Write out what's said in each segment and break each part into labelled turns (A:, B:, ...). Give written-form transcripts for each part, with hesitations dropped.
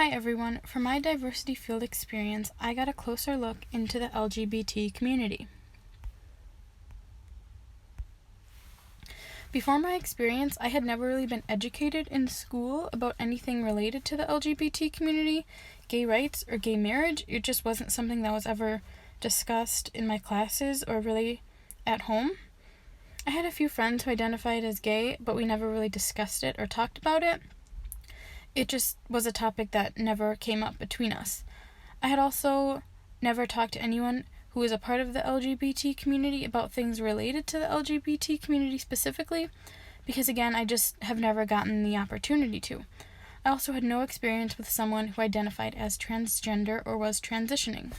A: Hi everyone, for my diversity field experience, I got a closer look into the LGBT community. Before my experience, I had never really been educated in school about anything related to the LGBT community, gay rights, or gay marriage. It just wasn't something that was ever discussed in my classes or really at home. I had a few friends who identified as gay, but we never really discussed it or talked about it. It just was a topic that never came up between us. I had also never talked to anyone who was a part of the LGBT community about things related to the LGBT community specifically, because again, I just have never gotten the opportunity to. I also had no experience with someone who identified as transgender or was transitioning.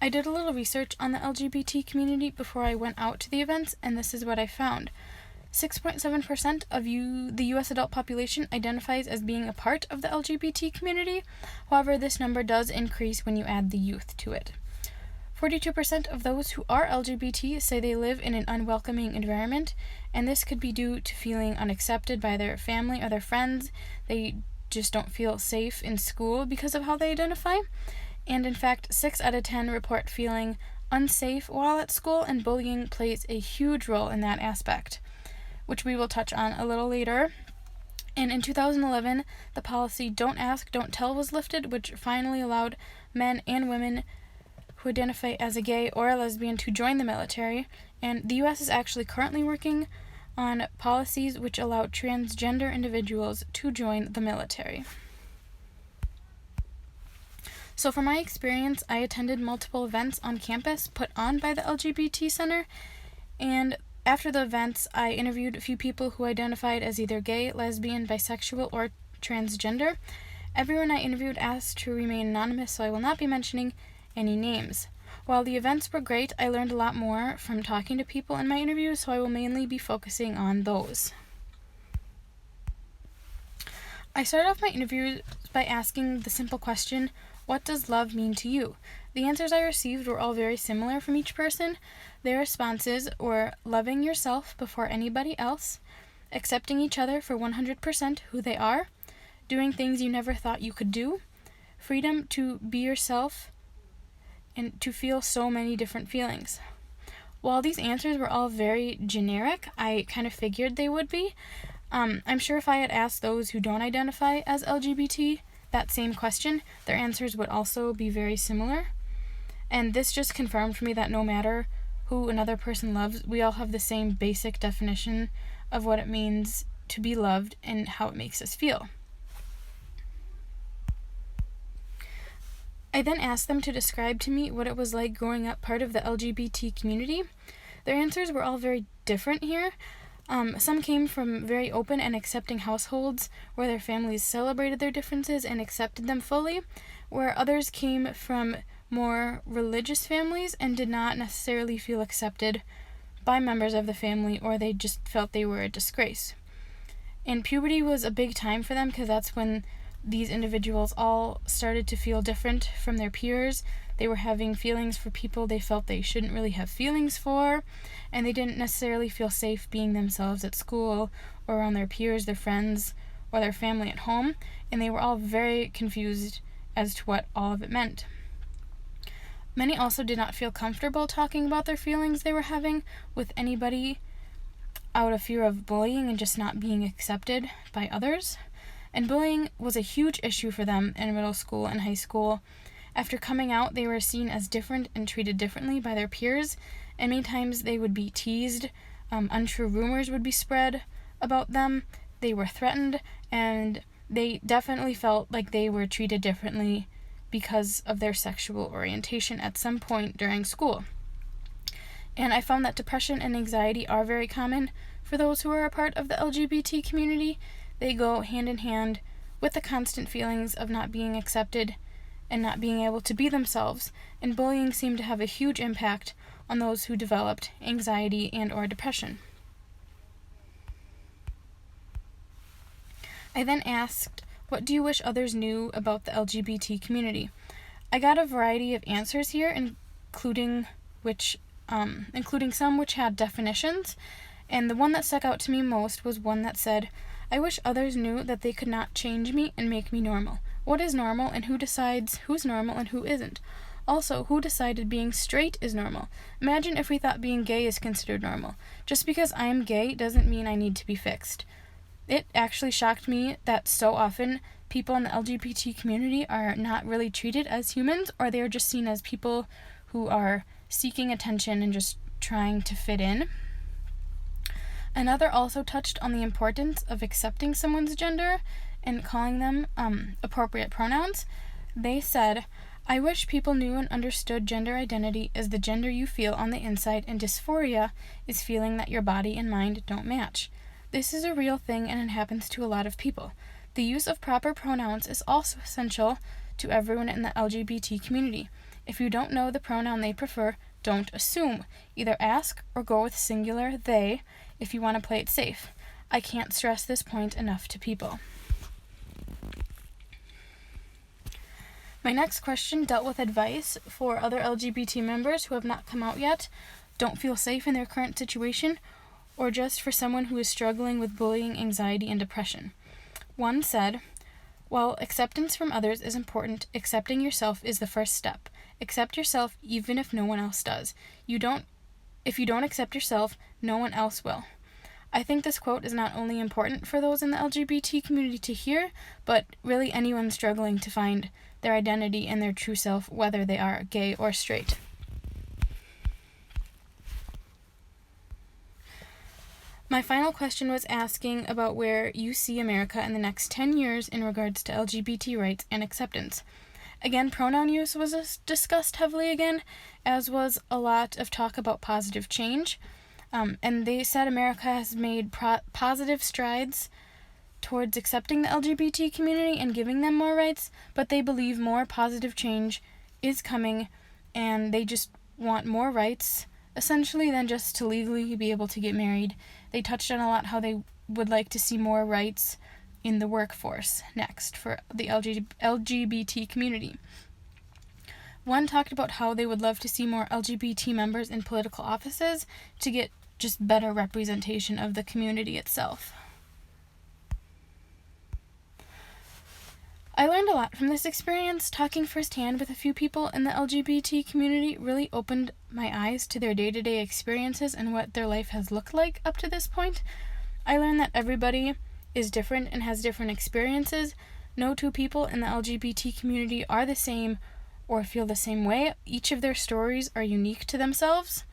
A: I did a little research on the LGBT community before I went out to the events, and this is what I found. 6.7% of the U.S. adult population identifies as being a part of the LGBT community. However, this number does increase when you add the youth to it. 42% of those who are LGBT say they live in an unwelcoming environment, and this could be due to feeling unaccepted by their family or their friends. They just don't feel safe in school because of how they identify. And in fact, 6 out of 10 report feeling unsafe while at school, and bullying plays a huge role in that aspect, which we will touch on a little later. And in 2011, the policy Don't Ask, Don't Tell was lifted, which finally allowed men and women who identify as a gay or a lesbian to join the military. And the U.S. is actually currently working on policies which allow transgender individuals to join the military. So for my experience, I attended multiple events on campus put on by the LGBT Center, and after the events, I interviewed a few people who identified as either gay, lesbian, bisexual, or transgender. Everyone I interviewed asked to remain anonymous, so I will not be mentioning any names. While the events were great, I learned a lot more from talking to people in my interviews, so I will mainly be focusing on those. I started off my interviews by asking the simple question, what does love mean to you? The answers I received were all very similar from each person. Their responses were loving yourself before anybody else, accepting each other for 100% who they are, doing things you never thought you could do, freedom to be yourself, and to feel so many different feelings. While these answers were all very generic, I kind of figured they would be. I'm sure if I had asked those who don't identify as LGBT that same question, their answers would also be very similar. And this just confirmed for me that no matter who another person loves, we all have the same basic definition of what it means to be loved and how it makes us feel. I then asked them to describe to me what it was like growing up part of the LGBT community. Their answers were all very different here. Some came from very open and accepting households where their families celebrated their differences and accepted them fully, where others came from more religious families and did not necessarily feel accepted by members of the family, or they just felt they were a disgrace. And puberty was a big time for them because that's when these individuals all started to feel different from their peers. They were having feelings for people they felt they shouldn't really have feelings for, and they didn't necessarily feel safe being themselves at school or around their peers, their friends, or their family at home, and they were all very confused as to what all of it meant. Many also did not feel comfortable talking about their feelings they were having with anybody out of fear of bullying and just not being accepted by others. And bullying was a huge issue for them in middle school and high school. After coming out, they were seen as different and treated differently by their peers, and many times they would be teased, untrue rumors would be spread about them, they were threatened, and they definitely felt like they were treated differently because of their sexual orientation at some point during school. And I found that depression and anxiety are very common for those who are a part of the LGBT community. They go hand in hand with the constant feelings of not being accepted and not being able to be themselves, and bullying seemed to have a huge impact on those who developed anxiety and or depression. I then asked, what do you wish others knew about the LGBT community? I got a variety of answers here, including some which had definitions, and the one that stuck out to me most was one that said, I wish others knew that they could not change me and make me normal. What is normal, and who decides who's normal and who isn't? Also, who decided being straight is normal? Imagine if we thought being gay is considered normal. Just because I am gay doesn't mean I need to be fixed. It actually shocked me that so often people in the LGBT community are not really treated as humans, or they are just seen as people who are seeking attention and just trying to fit in. Another also touched on the importance of accepting someone's gender and calling them appropriate pronouns. They said, I wish people knew and understood gender identity as the gender you feel on the inside, and dysphoria is feeling that your body and mind don't match. This is a real thing, and it happens to a lot of people. The use of proper pronouns is also essential to everyone in the LGBT community. If you don't know the pronoun they prefer, don't assume. Either ask or go with singular they if you want to play it safe. I can't stress this point enough to people. My next question dealt with advice for other LGBT members who have not come out yet, don't feel safe in their current situation, or just for someone who is struggling with bullying, anxiety, and depression. One said, while acceptance from others is important, accepting yourself is the first step. Accept yourself even if no one else does. If you don't accept yourself, no one else will. I think this quote is not only important for those in the LGBT community to hear, but really anyone struggling to find their identity and their true self, whether they are gay or straight. My final question was asking about where you see America in the next 10 years in regards to LGBT rights and acceptance. Again, pronoun use was discussed heavily again, as was a lot of talk about positive change. And they said America has made positive strides towards accepting the LGBT community and giving them more rights, but they believe more positive change is coming, and they just want more rights, essentially, than just to legally be able to get married. They touched on a lot how they would like to see more rights in the workforce next for the LGBT community. One talked about how they would love to see more LGBT members in political offices to get just better representation of the community itself. I learned a lot from this experience. Talking firsthand with a few people in the LGBT community really opened my eyes to their day-to-day experiences and what their life has looked like up to this point. I learned that everybody is different and has different experiences. No two people in the LGBT community are the same or feel the same way. Each of their stories are unique to themselves.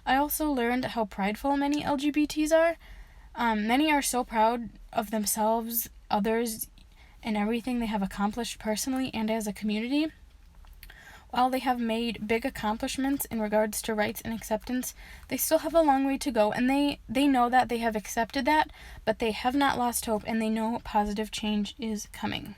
A: I also learned how prideful many LGBTs are. Many are so proud of themselves, others, and everything they have accomplished personally and as a community. While they have made big accomplishments in regards to rights and acceptance, they still have a long way to go, and they know that they have accepted that, but they have not lost hope, and they know positive change is coming.